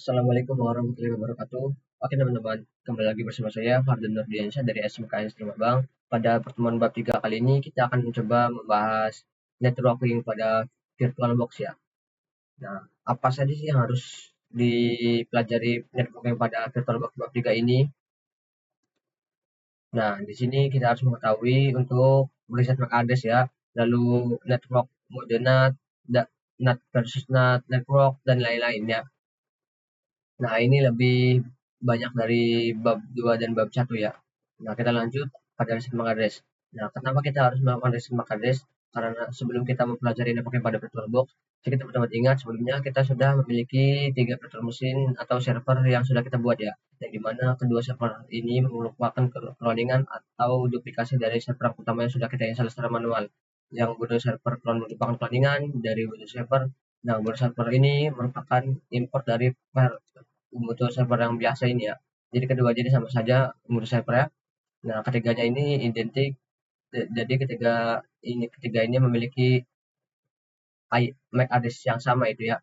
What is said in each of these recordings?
Assalamualaikum warahmatullahi wabarakatuh. Oke teman-teman, kembali lagi bersama saya Fardhan Nurdiansyah dari SMKN Bank. Pada pertemuan bab 3 kali ini kita akan mencoba membahas networking pada VirtualBox ya. Nah, apa saja sih yang harus dipelajari networking pada VirtualBox bab 3 ini? Nah, di sini kita harus mengetahui untuk riset MAC address ya, lalu network mode NAT, NAT versus NAT network, dan lain-lainnya. Nah, ini lebih banyak dari bab 2 dan bab 1 ya. Nah, kita lanjut pada riset MAC address. Nah, kenapa kita harus melakukan riset MAC address? Karena sebelum kita mempelajari networking pada VirtualBox, jika teman-teman ingat sebelumnya kita sudah memiliki 3 virtual mesin atau server yang sudah kita buat ya. Yang dimana kedua server ini merupakan cloningan atau duplikasi dari server utama yang sudah kita install secara manual. Yang Windows server clone merupakan cloningan dari Windows server. Nah, Windows server ini merupakan import dari Ubuntu server yang biasa ini ya. Jadi kedua jadi sama saja Ubuntu server ya. Nah, ketiganya ini identik. Jadi ketiga ini memiliki MAC address yang sama itu ya.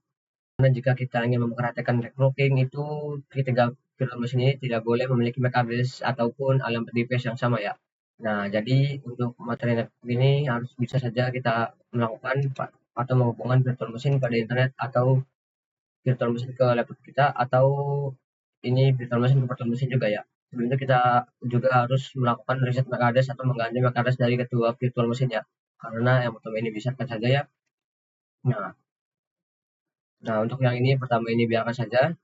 Karena jika kita ingin memperhatikan networking itu ketiga virtual machine ini tidak boleh memiliki MAC address ataupun alamat device yang sama ya. Nah, jadi untuk materi networking ini harus bisa saja kita melakukan atau menghubungkan virtual machine pada internet atau virtual machine ke laptop kita atau ini virtual machine ke virtual machine juga ya. Sebelum itu kita juga harus melakukan reset MAC address atau mengganti MAC address dari kedua virtual machine ya. Karena yang pertama ini bisa saja ya. Nah, nah untuk yang ini pertama ini biarkan saja.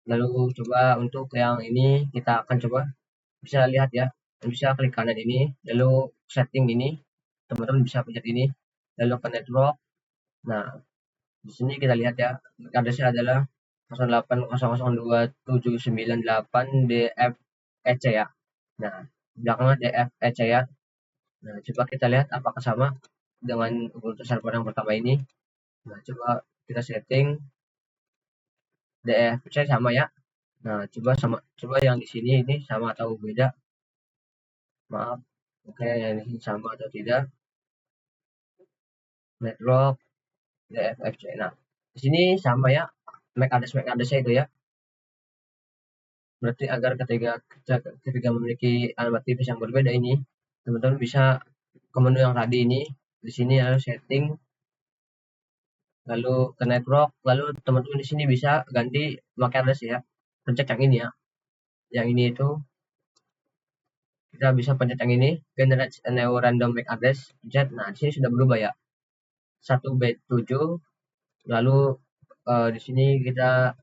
Lalu coba untuk yang ini kita akan coba bisa lihat ya. Bisa klik kanan ini, lalu setting ini, teman-teman bisa pencet ini, lalu ke network. Nah, di sini kita lihat ya, MAC address-nya adalah 08002798 DFEC ya. Nah, belakangnya DFEC ya. Nah, coba kita lihat apakah sama dengan Ubuntu server yang pertama ini. Nah, coba kita setting DFEC sama ya. Nah, coba yang di sini ini sama atau beda. Maaf. Oke, yang di sini sama atau tidak. Network DFFC. Nah, di sini sama ya. MAC address itu ya. Berarti agar ketika memiliki alamat device yang berbeda ini, teman-teman bisa ke menu yang tadi ini. Di sini ada setting, lalu ke network, lalu teman-teman di sini bisa ganti MAC address ya. Pencet yang ini ya. Yang ini itu kita bisa pencet yang ini, generate a new random MAC address. Pencet. Nah, di sini sudah berubah ya. 1B7, lalu di sini kita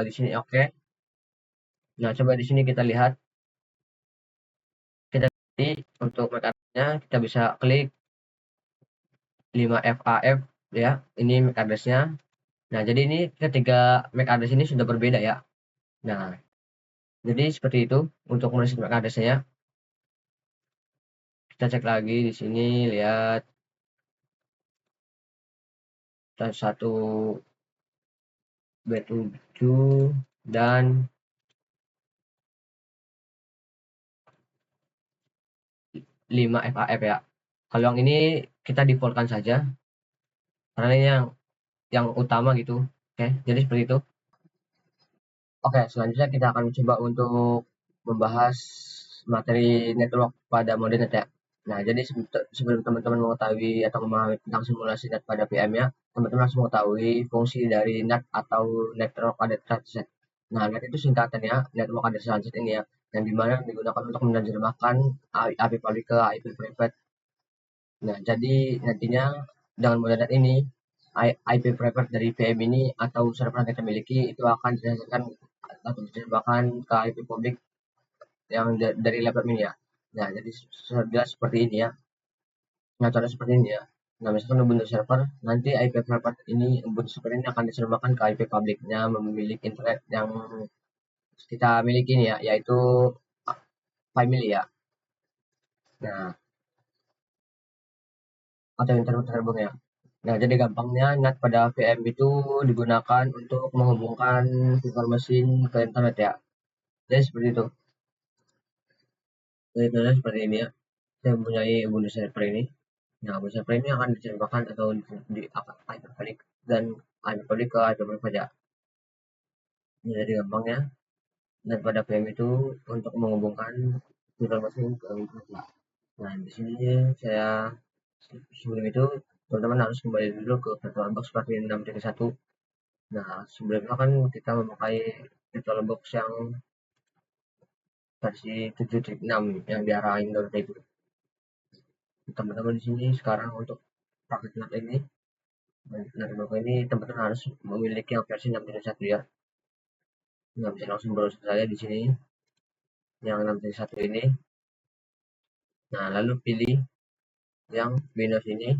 di sini oke. Nah, coba di sini kita lihat. Kita ganti untuk MAC address-nya, kita bisa klik 5FAF ya. Ini MAC address-nya. Nah, jadi ini ketiga MAC address ini sudah berbeda ya. Nah, jadi seperti itu untuk menulis MAC address-nya. Kita cek lagi di sini, lihat satu B7 dan 5FAF ya. Kalau yang ini kita default-kan saja karena ini yang utama gitu. Oke, jadi seperti itu. Oke, selanjutnya kita akan mencoba untuk membahas materi network pada mode net ya. Nah, jadi sebelum teman-teman mengetahui atau memahami tentang simulasi net pada VM ya, teman-teman harus mengetahui fungsi dari NAT atau Network Address Transit. Nah, NAT itu singkatannya Network Address Transit ini ya, yang dimana digunakan untuk menerjemahkan IP public ke IP private. Nah, jadi nantinya dengan mode NAT ini, IP private dari VM ini atau server yang kita miliki itu akan dihasilkan atau diterjemahkan ke IP publik yang dari laptop ini ya. Nah, jadi sudah seperti ini ya. Nah, contoh seperti ini ya. Nah, misalkan Ubuntu server, nanti IP private ini Ubuntu server ini akan diterjemahkan ke IP publiknya memiliki internet yang kita miliki ini ya, yaitu family ya. Nah, atau internet terhubung ya. Nah, jadi gampangnya NAT pada VM itu digunakan untuk menghubungkan virtual machine ke internet ya. Jadi seperti itu. Jadi contohnya seperti ini ya. Saya mempunyai Ubuntu server ini. Nah, booster frame ini akan diterjemahkan atau di hyperbalik dan hyperbolic ke hyperbolic saja. Ini jadi gampangnya. Dan pada VM itu untuk menghubungkan virtual machine ke internet. Nah, di sini saya sebelum itu teman-teman harus kembali dulu ke VirtualBox versi 6.1. Nah, sebelumnya kan kita memakai VirtualBox yang versi 7.6 yang diarahin dari itu. Teman-teman di sini sekarang untuk praktek NAT ini, teman-teman harus memiliki yang versi 6.1 ya. Nggak bisa langsung browser saja di sini yang 6.1 ini. Nah, lalu pilih yang Windows ini,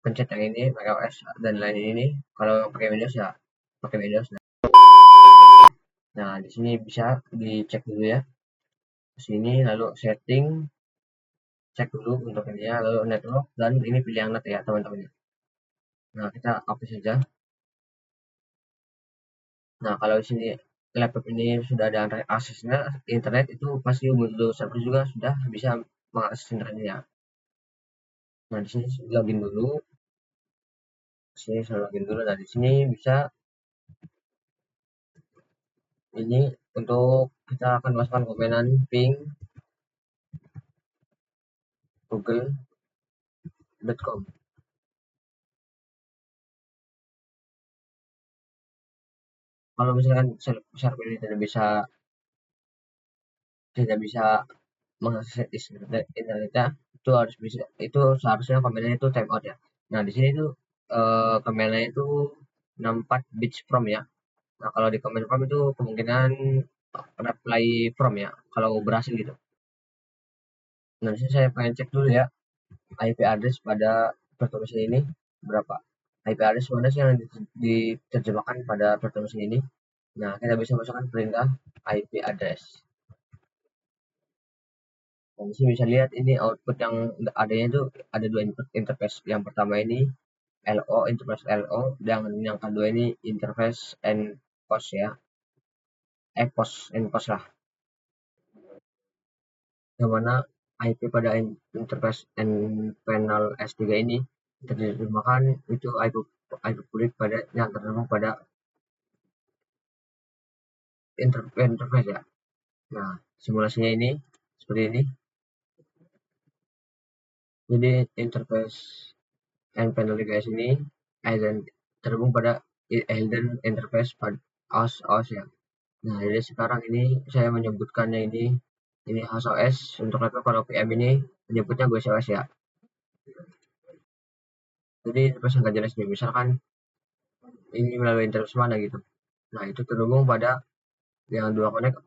pencet yang ini macOS dan lain ini. Kalau pakai Windows ya pakai Windows. Nah, di sini bisa dicek dulu ya. Ke sini lalu setting, cek dulu untuk ini ya, lalu network dan ini pilih yang NAT ya teman-teman. Nah, kita hapus saja. Nah, kalau di sini laptop ini sudah ada aksesnya internet itu pasti Windows Server juga sudah bisa mengakses internetnya. Nah, di sini login dulu. Sini saya login dulu. Nah, di sini bisa ini untuk kita akan masukkan komenan ping google.com. Kalau misalkan server ini tidak bisa mengakses internetnya, itu harus bisa, itu seharusnya komennya itu timeout ya. Nah, di sini tuh komennya itu 64 bits from ya. Nah, kalau di comment from itu kemungkinan reply from ya, kalau berhasil gitu. Nah, di sini saya pengen cek dulu ya IP address pada virtual machine ini berapa. IP address mana sih yang diterjemahkan pada virtual machine ini. Nah, kita bisa masukkan perintah IP address. Nah, di sini bisa lihat ini output yang adanya itu ada dua input interface. Yang pertama ini LO, interface LO, dan yang kedua ini interface and post ya. Post and post lah. Yang mana IP pada interface and panel S3 ini diterjemahkan itu IP publik pada yang terhubung pada interface ya. Nah, simulasinya ini seperti ini. Jadi interface and panel device ini terhubung pada hidden interface pada OS ya. Nah, jadi sekarang ini saya menyebutkannya ini host OS untuk laptop. Kalau VM ini menyebutnya GoSOS ya. Jadi interface nggak jelas nih. Misalkan ini melalui interface mana gitu. Nah, itu terhubung pada yang dua connect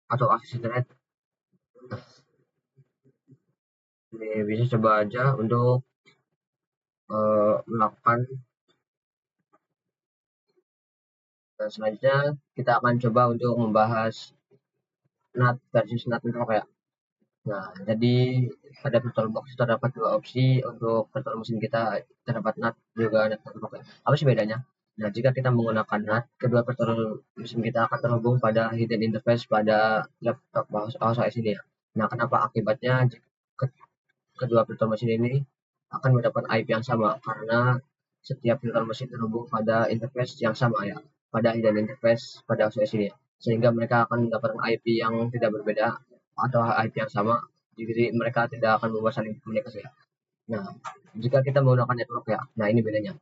atau akses internet. Ini bisa coba aja untuk melakukan. Dan selanjutnya kita akan coba untuk membahas NAT versus NAT network ya. Nah, jadi pada VirtualBox itu terdapat dua opsi untuk virtual machine kita, terdapat NAT juga NAT network ya. Apa sih bedanya? Nah, jika kita menggunakan NAT, kedua virtual machine kita akan terhubung pada hidden interface pada laptop OS ini ya. Nah, kenapa akibatnya kedua virtual machine ini akan mendapat IP yang sama karena setiap virtual machine terhubung pada interface yang sama ya, pada hidden interface pada OS ini ya. Sehingga mereka akan mendapatkan IP yang tidak berbeda atau IP yang sama, jadi mereka tidak akan membuat saling komunikasi ya. Nah, jika kita menggunakan network ya, nah ini bedanya.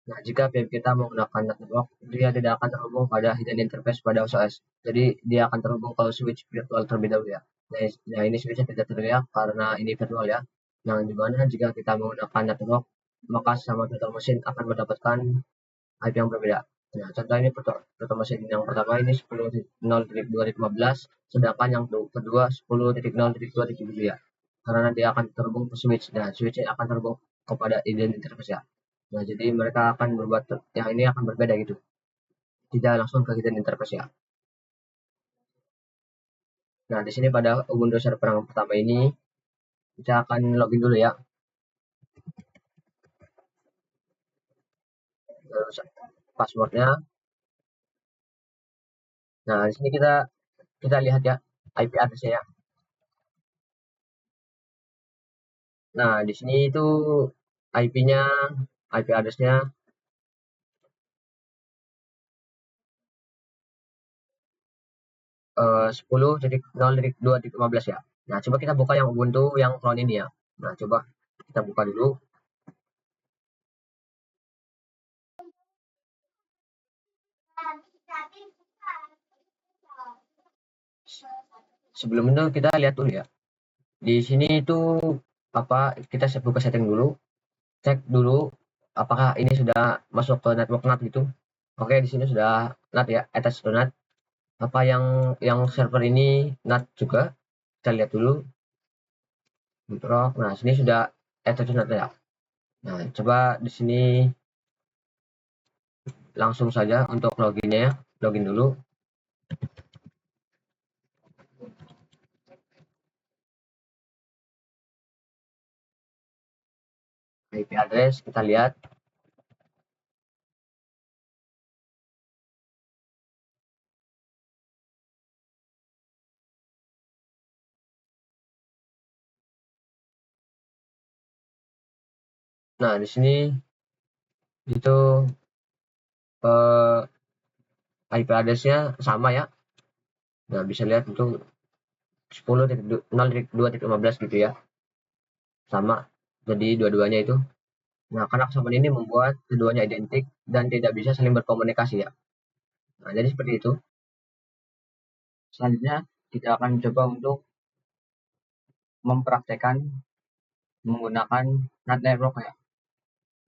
Nah, jika VM kita menggunakan network, dia tidak akan terhubung pada hidden interface pada OS. Jadi dia akan terhubung ke switch virtual terlebih dahulu ya. Nah, ini switchnya tidak terlihat karena ini virtual ya. Yang dimana jika kita menggunakan network, maka sama virtual machine akan mendapatkan IP yang berbeda. Nah, contoh ini virtual machine yang pertama ini 10.0.2.15, sedangkan yang kedua 10.0.2.7 ya. Karena dia akan terhubung ke switch. Nah, switchnya akan terhubung kepada hidden interface ya. Nah, jadi mereka akan berbuat yang ini akan berbeda gitu. Tidak langsung ke hidden interface ya. Nah, di sini pada Ubuntu server yang pertama ini kita akan login dulu ya. Terus passwordnya. Nah, di sini kita lihat ya IP address ya. Nah, di sini itu IP-nya, IP address-nya 10.0.2.15 ya. Nah, coba kita buka yang Ubuntu yang clone ini ya. Nah, coba kita buka dulu. Sebelum itu kita lihat dulu ya. Di sini itu apa kita buka setting dulu, cek dulu apakah ini sudah masuk ke network NAT gitu. Oke, di sini sudah NAT ya, attached to NAT. Apa yang server ini NAT juga? Kita lihat dulu. Nah, sini sudah attached to NAT ya. Nah, coba di sini langsung saja untuk loginnya ya. Login dulu. IP address kita lihat. Nah, di sini itu eh, IP address-nya sama ya. Nah, bisa lihat itu 10.0.2.15 gitu ya. Sama. Jadi dua-duanya itu. Nah, karena kesamaan ini membuat keduanya identik dan tidak bisa saling berkomunikasi ya. Nah, jadi seperti itu. Selanjutnya kita akan coba untuk mempraktekkan menggunakan NAT network ya.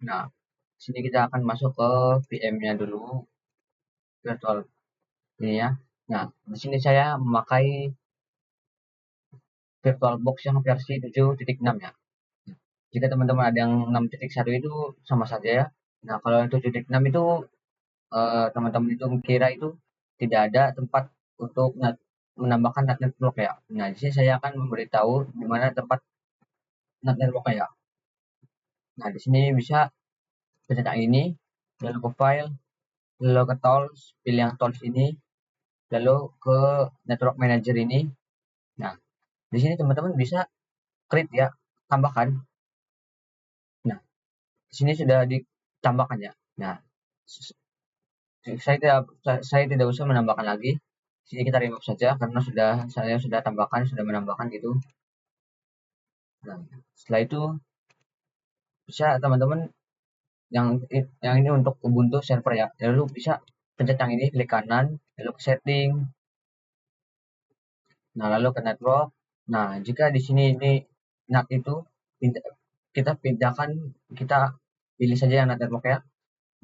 Nah, sini kita akan masuk ke VM-nya dulu, virtual ini ya. Nah, di sini saya memakai VirtualBox yang versi 7.6 ya. Jika teman-teman ada yang 6.1 itu sama saja ya. Nah, kalau yang 7.6 itu teman-teman itu kira itu tidak ada tempat untuk menambahkan NAT network ya. Nah, di sini saya akan memberitahu di mana tempat NAT network ya. Nah, di sini bisa pencet yang ini, lalu ke file, lalu ke tools, pilih yang tools ini, lalu ke network manager ini. Nah, di sini teman-teman bisa create ya, tambahkan. Nah, di sini sudah ditambahkan ya. Nah, saya tidak usah menambahkan lagi. Sini kita remove saja karena saya sudah tambahkan, sudah menambahkan gitu. Nah, setelah itu bisa teman-teman yang yang ini untuk Ubuntu server ya. Lalu bisa pencet yang ini, klik kanan, lalu ke setting. Nah, lalu ke network. Nah, jika di sini ini NAT itu kita pindahkan, kita pilih saja yang NAT network ya.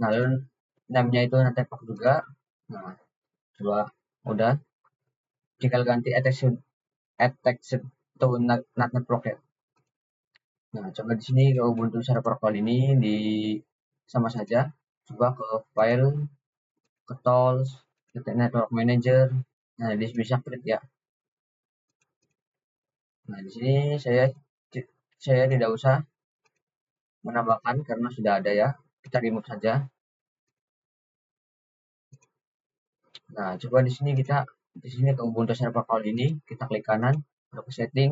Nah, lalu namanya itu NAT network juga. Nah, coba udah tinggal ganti attached to NAT network ya. Nah, coba di sini ke Ubuntu Server Call ini di sama saja. Coba ke file, ke tools, ke network manager. Nah, di bisa klik ya. Nah, di sini saya tidak usah menambahkan karena sudah ada ya. Kita remove saja. Nah, coba di sini ke Ubuntu Server Call ini kita klik kanan, lalu ke setting,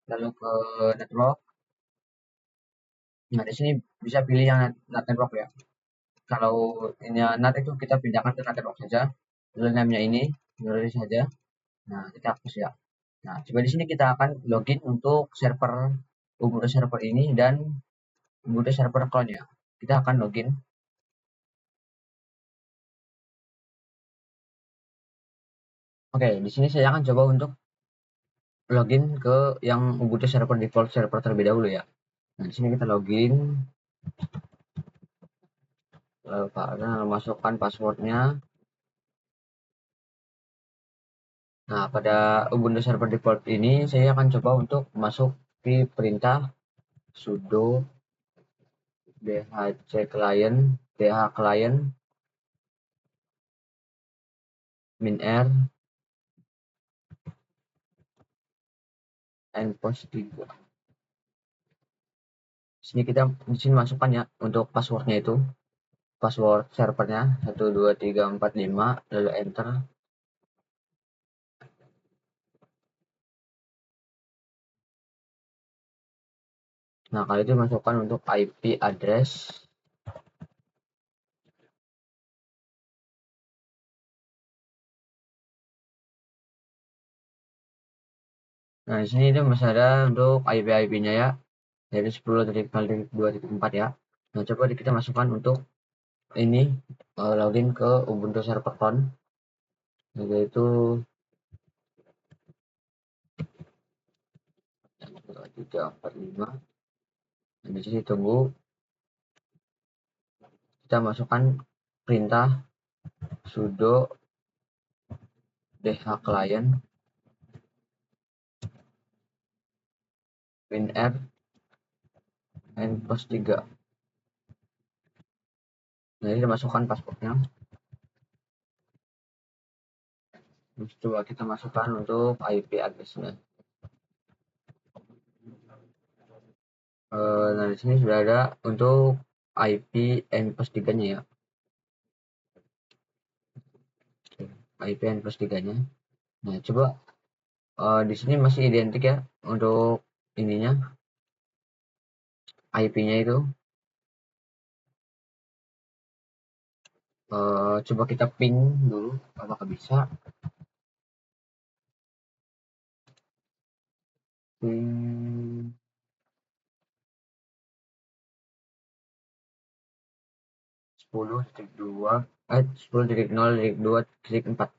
lalu ke network. Nah, di sini bisa pilih yang NAT network ya. Kalau ini NAT itu kita pindahkan ke NAT network saja. Lalu namanya ini, nulis saja. Nah, kita hapus ya. Nah, coba di sini kita akan login untuk server Ubuntu server ini dan Ubuntu server clone-nya. Kita akan login. Oke, di sini saya akan coba untuk login ke yang Ubuntu server default server terlebih dahulu ya. Nah, di sini kita login. Lalu karena masukkan passwordnya. Nah, pada Ubuntu server default ini saya akan coba untuk masuk di perintah sudo bh client -r endpoint 3. Di sini masukkan ya untuk passwordnya itu. Password servernya 12345 lalu enter. Nah, kali itu masukkan untuk IP address. Nah, di sini itu masih ada untuk IP-IP-nya ya. Jadi 10.0.2.4 ya. Nah, coba kita masukkan untuk ini login ke Ubuntu Server Phone, yaitu 345. Nah, di sini tunggu, kita masukkan perintah sudo dhclient winr n+3. Nah, ini masukkan passwordnya. Terus coba kita masukkan untuk IP address-nya. Nah, di sini sudah ada untuk IP n+3-nya ya. IP n+3-nya. Nah, coba di sini masih identik ya untuk ininya, IP-nya itu. Coba kita ping dulu apakah bisa. Ping 10.2 10.0.2.4.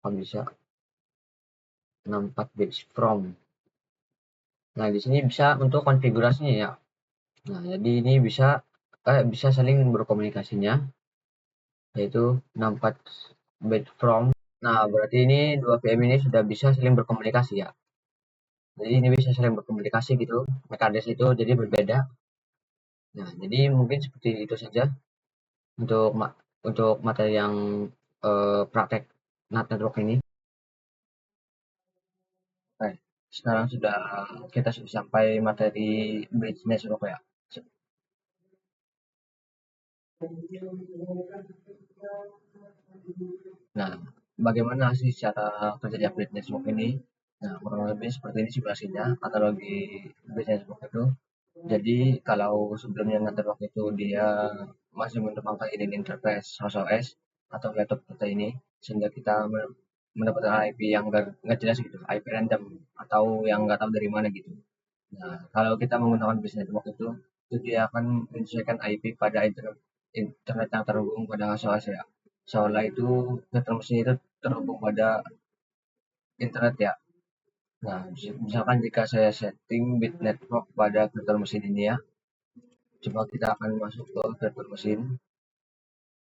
Kalau bisa 64 bits from. Nah, di sini bisa untuk konfigurasinya ya. Nah, jadi ini bisa saling berkomunikasinya, yaitu 64 bit from. Nah, berarti ini dua VM ini sudah bisa saling berkomunikasi ya. Jadi ini bisa saling berkomunikasi gitu. MAC address itu jadi berbeda. Nah, jadi mungkin seperti itu saja untuk untuk materi yang praktek NAT network ini. Nah, sekarang kita sudah sampai materi bridge network ya. Nah, bagaimana sih cara kerja bridge network ini? Nah, kurang lebih seperti ini simulasinya, analogi bridge network itu. Jadi kalau sebelumnya network itu dia masih menggunakan ini interface host OS atau laptop kita ini, sehingga kita mendapatkan IP yang nggak jelas gitu, IP random atau yang nggak tahu dari mana gitu. Nah, kalau kita menggunakan business network itu dia akan menyesuaikan IP pada internet yang terhubung pada host OS ya. Seolah itu network mesin itu terhubung pada internet ya. Nah, misalkan jika saya setting bit network pada virtual mesin ini ya, coba kita akan masuk ke virtual mesin.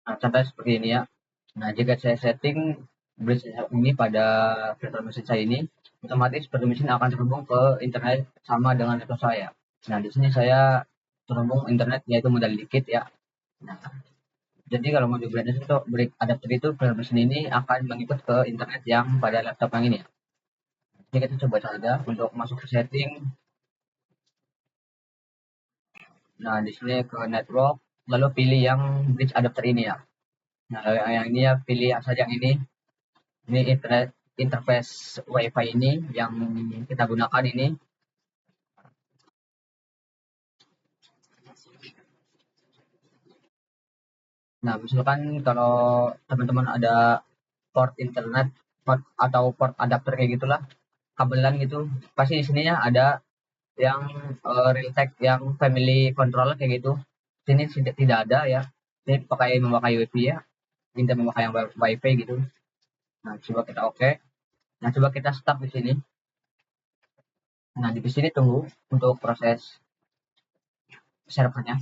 Nah, contohnya seperti ini ya. Nah, jika saya setting bridge ini pada virtual mesin saya ini, otomatis virtual mesin akan terhubung ke internet sama dengan laptop saya. Nah, di sini saya terhubung internet yaitu modal dikit ya. Nah, jadi kalau mau di brightness itu break adapter itu virtual mesin ini akan mengikut ke internet yang pada laptop yang ini ya. Jadi kita coba saja untuk masuk ke setting. Nah, di sini ke network, lalu pilih yang bridge adapter ini ya. Nah, yang ini ya pilih saja yang ini. Ini internet interface WiFi ini yang kita gunakan ini. Nah, misalkan kalau teman-teman ada port internet, port atau port adapter kayak gitulah, kabelan gitu, pasti di sininya ada yang Realtek yang family controller kayak gitu. Sini tidak ada ya. Ini memakai WiFi ya. Minta memakai yang WiFi gitu. Nah, coba kita oke. Nah, coba kita stop di sini. Nah, di sini tunggu untuk proses servernya.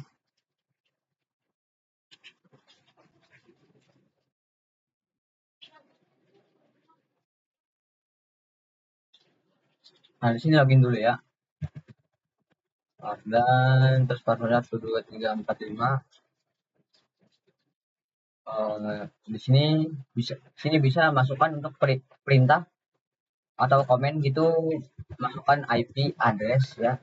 Nah, di sini login dulu ya. Dan terus passwordnya 12345. Di sini bisa masukkan untuk perintah atau komen gitu, masukkan IP address ya.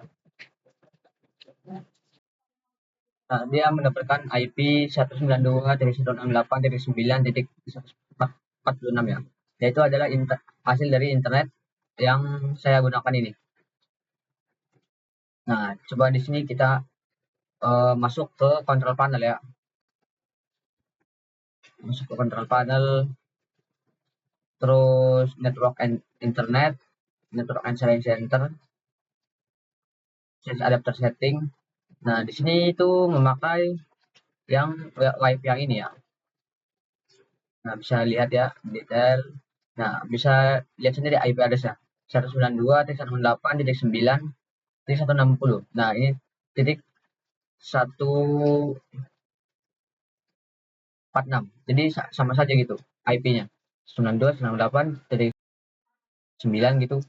Nah, dia mendapatkan IP 192.168.9.146 ya. Yaitu adalah hasil dari internet yang saya gunakan ini. Nah, coba di sini kita masuk ke control panel ya. Masuk ke control panel, terus network and internet, network and sharing center, change adapter setting. Nah, di sini itu memakai yang wifi yang ini ya. Nah, bisa lihat ya detail. Nah, bisa lihat sendiri IP address-nya. 192.168.9.160. Nah, ini titik 146. Jadi sama saja gitu IP-nya. 92.168.9 gitu.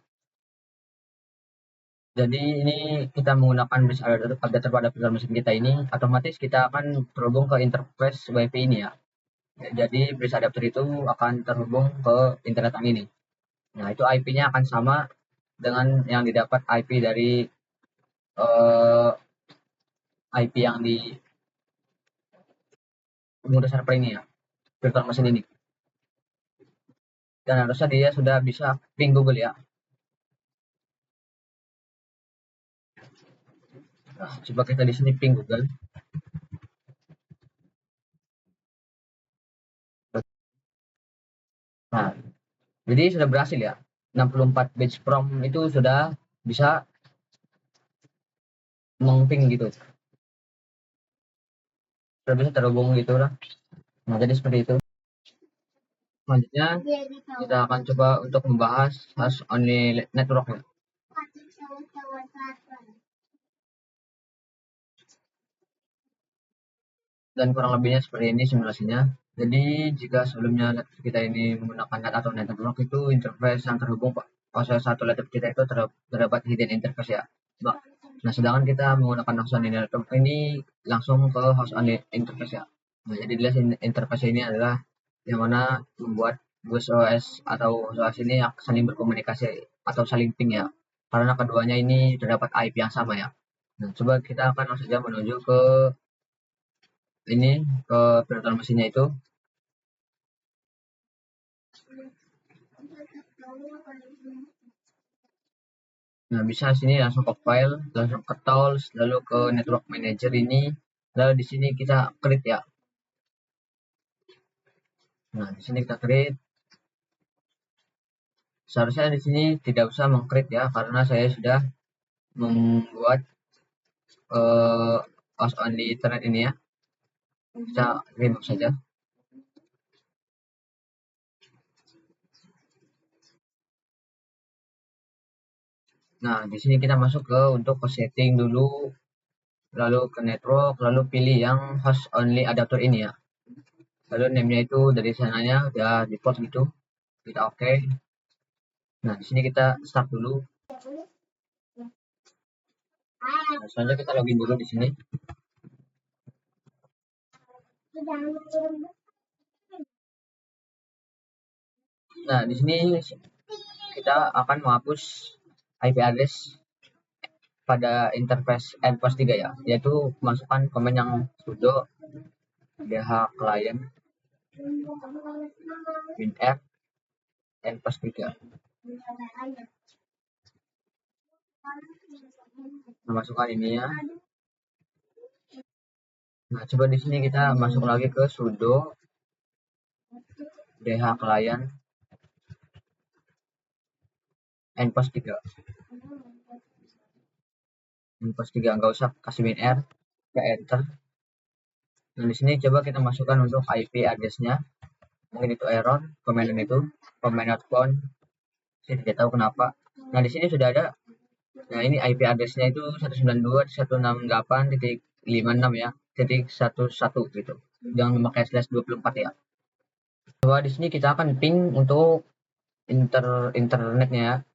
Jadi ini kita menggunakan base adapter pada printer mesin kita ini, otomatis kita akan terhubung ke interface WiFi ini ya. Jadi base adapter itu akan terhubung ke internet yang ini. Nah, itu IP-nya akan sama dengan yang didapat IP dari IP yang di pengurus server ini ya, virtual mesin ini. Dan harusnya dia sudah bisa ping Google ya. Nah, coba kita di sini ping Google. Nah, jadi sudah berhasil ya. 64 batch from itu sudah bisa mengping gitu. Sudah bisa terhubung gitu lah. Nah, jadi seperti itu. Selanjutnya kita akan coba untuk membahas hash only network ya. Dan kurang lebihnya seperti ini simulasinya. Jadi jika sebelumnya laptop kita ini menggunakan NAT atau network itu interface yang terhubung fase satu laptop kita itu terdapat hidden interface ya. Nah, sedangkan kita menggunakan host only network ini langsung ke host only interface ya. Nah, jadi jelas interface ini adalah yang mana membuat bus OS atau host OS ini saling berkomunikasi atau saling ping ya. Karena keduanya ini terdapat IP yang sama ya. Nah, coba kita akan langsung saja menuju ke ini ke virtual mesinnya itu. Nah, bisa sini langsung ke file, langsung ke tools, lalu ke network manager ini, lalu di sini kita create ya. Nah, di sini kita create. Seharusnya di sini tidak usah meng-create ya, karena saya sudah membuat host only internet ini ya. Kita remove saja. Nah, di sini kita masuk ke untuk ke setting dulu, lalu ke network, lalu pilih yang host only adapter ini ya. Lalu name-nya itu dari sananya udah default gitu. Kita oke. Nah, di sini kita start dulu. Nah, selanjutnya kita login dulu di sini. Nah, di sini kita akan menghapus IP address pada interface endpoint 3 ya, yaitu masukkan komen yang sudo dh client winf endpoint 3. Nah, masukkan ini ya. Nah, coba di sini kita masuk lagi ke sudo dh client endpoint 3. Endpoint 3 nggak usah kasih WinR, ya enter. Nah, di sini coba kita masukkan untuk IP address-nya. Mungkin itu error, komen itu, comment not found. Saya tidak tahu kenapa. Nah, di sini sudah ada. Nah, ini IP address-nya itu 192.168.56 ya, titik 11 gitu. Jangan memakai slash 24 ya. Coba di sini kita akan ping untuk internetnya ya.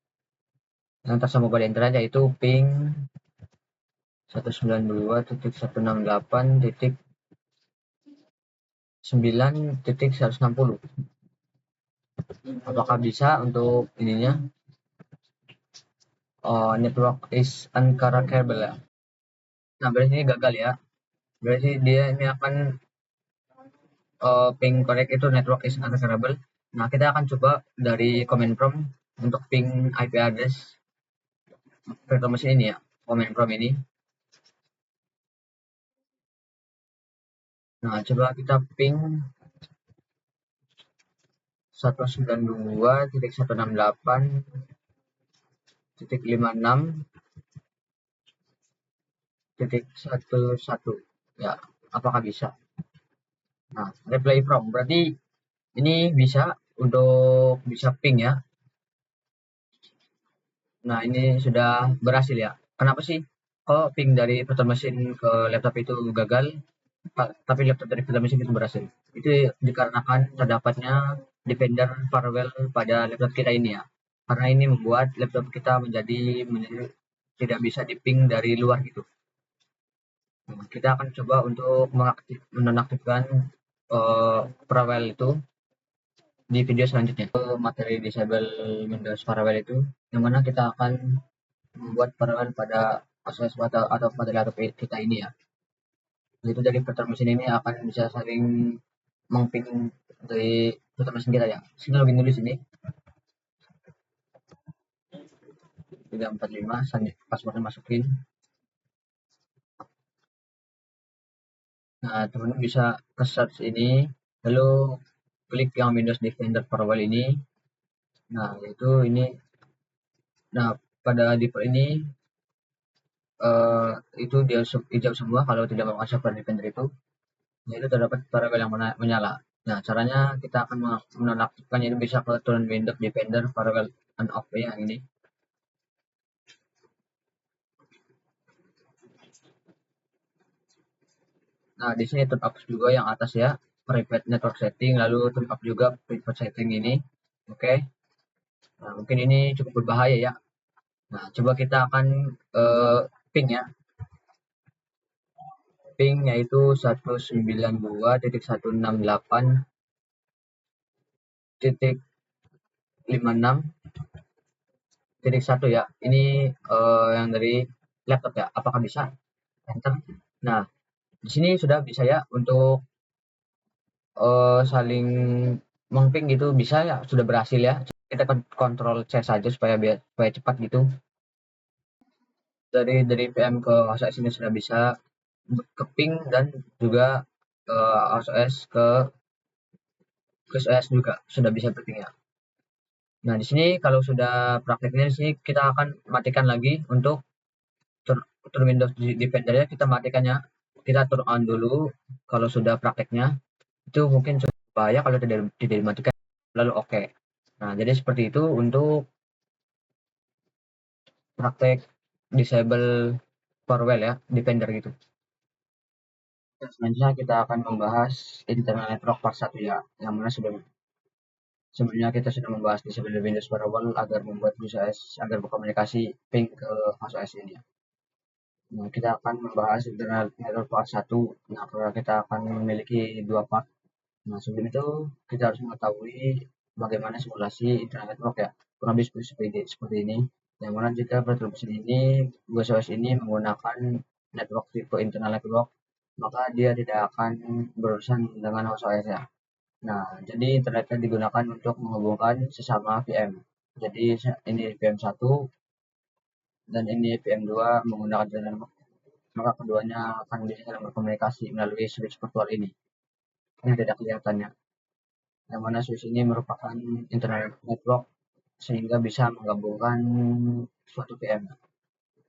Yang tersa mobile internet yaitu ping 192.168.9.160. Apakah bisa untuk ininya? Network is uncareable ya. Nah, berarti ini gagal ya. Berarti dia ini akan ping connect itu network is unavailable. Nah, kita akan coba dari command prompt untuk ping IP address virtual machine ini ya, command prompt ini. Nah, coba kita ping 192.168.56.11 ya, apakah bisa? Nah, reply from berarti ini bisa untuk bisa ping ya. Nah, ini sudah berhasil ya. Kenapa sih kok ping dari virtual machine ke laptop itu gagal, tapi laptop dari virtual machine itu berhasil? Itu dikarenakan terdapatnya Defender firewall pada laptop kita ini ya. Karena ini membuat laptop kita menjadi tidak bisa diping dari luar gitu. Nah, kita akan coba untuk menonaktifkan firewall itu di video selanjutnya. Materi disable Windows firewall itu, yang mana kita akan membuat firewall pada akses atau pada laptop kita ini ya. Itu dari virtual machine ini akan bisa saling mengping dari virtual machine kita ya. Sini login dulu sini 345 passwordnya masukin. Nah, teman-teman bisa ke search ini, lalu klik yang Windows Defender Firewall ini. Nah, itu ini. Nah, pada default ini itu dia hijau semua kalau tidak memakai software Defender itu. Yaitu terdapat firewall yang menyala. Nah, caranya kita akan menonaktifkannya itu bisa ke turn Windows Defender Firewall on off ya ini. Nah, di sini turn off juga yang atas ya, private network setting, lalu turn off juga private setting ini. Oke. Nah, mungkin ini cukup berbahaya ya. Nah, coba kita akan ping ya. Ping yaitu 192.168.56.1 ya. Ini yang dari laptop ya. Apakah bisa? Enter. Nah, di sini sudah bisa ya untuk saling mengping gitu bisa ya, sudah berhasil ya. Kita kontrol C saja supaya cepat gitu. Dari VM ke OSS ini sudah bisa ke ping dan juga OSS ke OS juga sudah bisa berping ya. Nah, di sini kalau sudah prakteknya di sini kita akan matikan lagi untuk turn Windows Defender ya, kita matikannya. Kita turn on dulu kalau sudah prakteknya. Itu mungkin cukup bahaya kalau tidak dimatikan lalu oke. Nah, jadi seperti itu untuk praktek disable firewall ya, Defender gitu. Dan selanjutnya kita akan membahas internal network part 1 ya, yang mana sebelumnya kita sudah membahas disable Windows firewall agar membuat OS agar berkomunikasi ping ke host OS ini ya. Nah, kita akan membahas internal network part 1. Nah, karena kita akan memiliki dua part. Nah, sebelum itu kita harus mengetahui bagaimana simulasi internet network ya. Kurang lebih seperti ini. Yang mana jika virtual machine ini, OS ini menggunakan network tipe internal network, maka dia tidak akan berurusan dengan host OS ya. Nah, jadi internetnya digunakan untuk menghubungkan sesama VM. Jadi ini VM1 dan ini VM2 menggunakan jaringan, maka keduanya akan bisa saling berkomunikasi melalui switch virtual ini. Ini tidak kelihatannya. Yang mana switch ini merupakan internet network sehingga bisa menggabungkan suatu VM.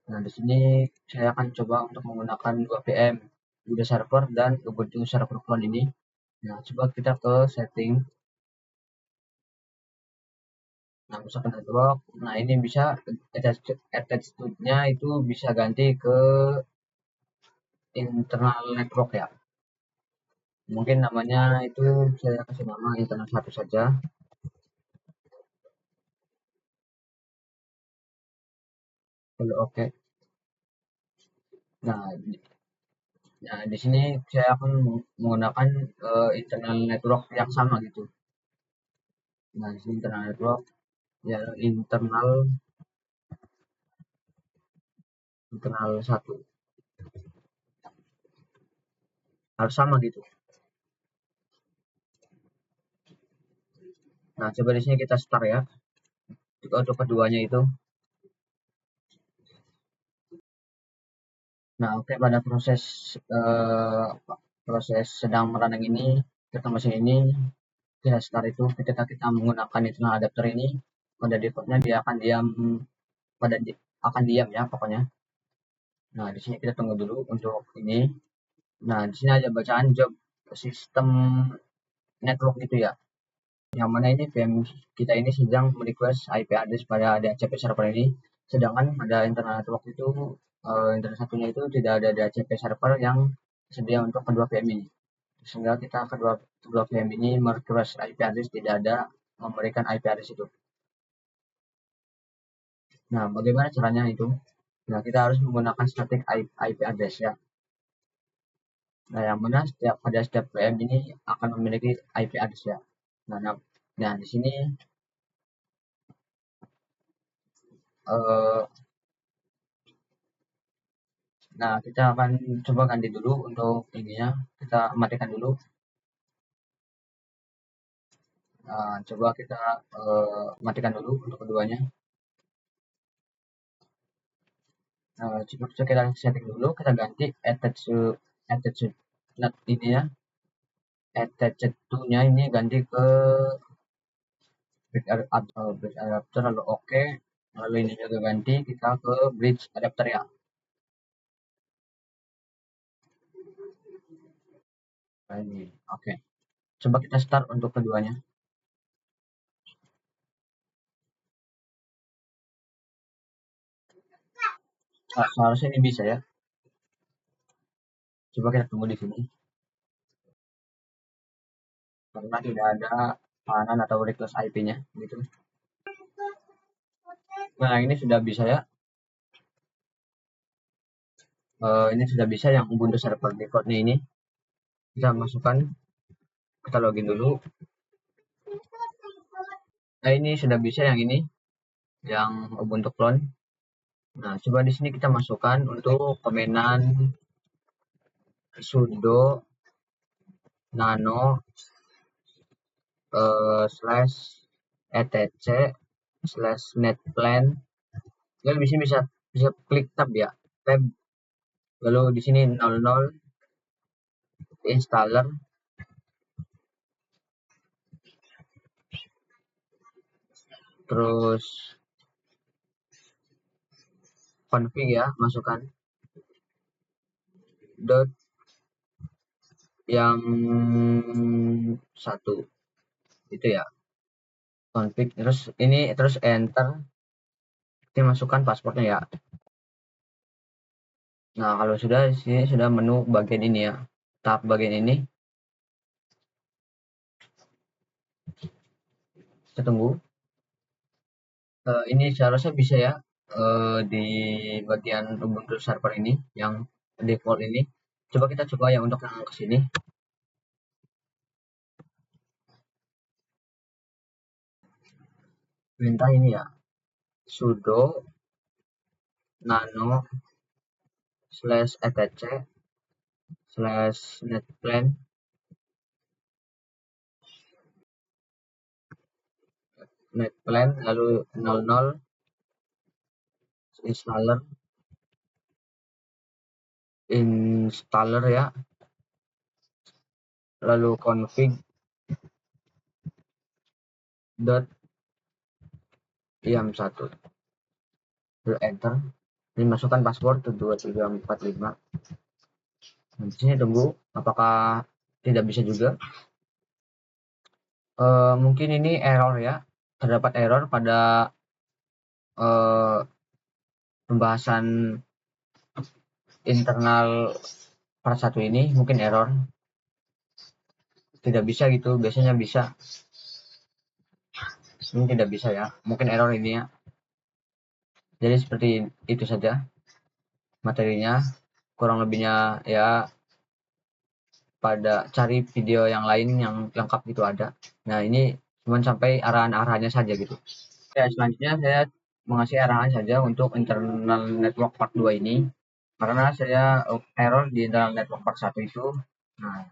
Nah, di sini saya akan coba untuk menggunakan dua VM, Ubuntu Server dan Ubuntu Server Clone ini. Nah, coba kita ke setting. Nah, misalkan network. Nah, ini bisa attach-nya itu bisa ganti ke internal network ya. Mungkin namanya itu saya kasih nama internal satu saja. Lalu oke. Nah, nah, di sini saya akan menggunakan internal network yang sama gitu. Nah, di sini internal network ya internal satu. harus sama gitu. Nah, coba di sini kita start ya. Untuk keduanya itu. Nah, oke, pada proses sedang merunning ini, kita mesin ini, kita start itu ketika kita menggunakan internal adapter ini, pada defaultnya dia akan diam, akan diam ya pokoknya. Nah, di sini kita tunggu dulu untuk ini. Nah, di sini ada bacaan job sistem network gitu ya. Yang mana ini VM kita ini sedang merequest IP address pada DHCP server ini, sedangkan pada internal network itu internet satunya itu tidak ada DHCP server yang sedia untuk kedua VM ini. Sehingga kita kedua VM ini merequest IP address tidak ada memberikan IP address itu. Nah, bagaimana caranya itu? Nah, kita harus menggunakan static IP address ya. Nah, yang mana pada setiap VM ini akan memiliki IP address ya. Nah, nah, nah di sini eh, nah kita akan coba ganti dulu untuk ininya. Kita matikan dulu. Nah, coba kita matikan dulu untuk keduanya. Coba kita setting dulu. Kita ganti attach not ini ya. Attached to-nya ini ganti ke bridge adapter lalu oke. Lalu ini juga ganti kita ke bridge adapter ya. Nah, ini oke. Coba kita start untuk keduanya. Seharusnya ini bisa ya. Coba kita tunggu di sini. Karena tidak ada tekanan atau request IP-nya gitu. Nah, ini sudah bisa ya. Ini sudah bisa yang Ubuntu server default-nya ini. Kita masukkan, kita login dulu. Nah, ini sudah bisa yang ini, yang Ubuntu clone. Nah, coba di sini kita masukkan untuk komenan sudo nano slash etc slash netplan. Lalu di sini bisa klik tab ya, tab. Lalu di sini 00 installer, terus config ya, masukkan dot yang satu itu ya, config, terus enter, kita masukkan passwordnya ya. Nah, kalau sudah, di sini sudah menu bagian ini ya, tab bagian ini. Kita tunggu. Ini seharusnya bisa ya, di bagian Ubuntu server ini yang default ini. Coba ya untuk yang ke sini. Perintah ini ya, sudo nano slash etc slash netplan lalu 00 installer ya, lalu config dot iam 1, lalu enter. Ini masukkan password 2345. Di sini tunggu apakah tidak bisa juga. Mungkin ini error ya, terdapat error pada pembahasan internal part 1 ini, mungkin error, tidak bisa gitu. Biasanya bisa, ini tidak bisa ya, mungkin error ini ya. Jadi seperti itu saja materinya, kurang lebihnya ya pada cari video yang lain yang lengkap itu ada. Nah, ini cuma sampai arahan-arahannya saja gitu. Ya, selanjutnya saya mengasih arahan saja untuk internal network part 2 ini, karena saya error di internal network part 1 itu Nah,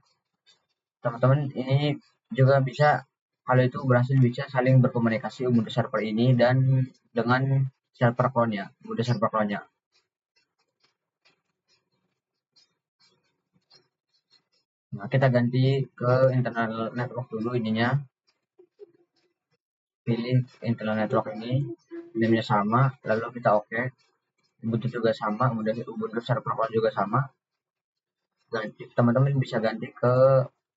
teman-teman ini juga bisa, kalau itu berhasil, bisa saling berkomunikasi Ubuntu server ini dan dengan server clone-nya, Ubuntu server clone-nya. Nah, kita ganti ke internal network dulu ininya. Pilih internal network ini, namanya sama, lalu kita oke. Ubuntu juga sama, kemudian Ubuntu server clone juga sama. Ganti, teman-teman bisa ganti ke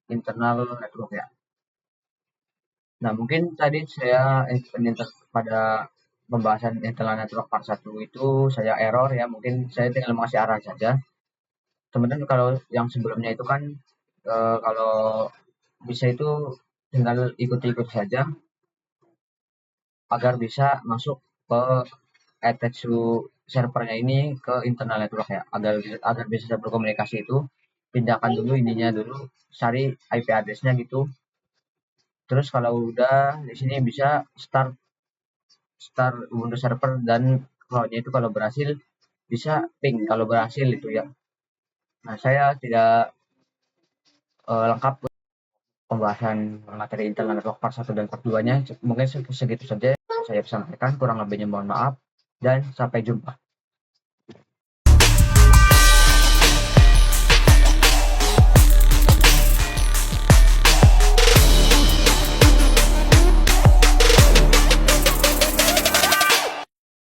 internal network ya. Nah, mungkin tadi saya pada pembahasan internal network part 1 itu saya error ya, mungkin saya tinggal mengasih arah saja. Teman-teman kalau yang sebelumnya itu kan kalau bisa itu tinggal ikut-ikut saja agar bisa masuk ke attach to servernya ini ke internal network ya, agar agar bisa berkomunikasi itu pindahkan dulu ininya dulu, cari IP address-nya gitu. Terus kalau udah di sini bisa start start Ubuntu server, dan cloud-nya itu kalau berhasil bisa ping kalau berhasil itu ya. Nah, saya tidak lengkap pembahasan materi internal network part 1 dan part 2-nya. Mungkin segitu saja saya sampaikan, kurang lebihnya mohon maaf dan sampai jumpa.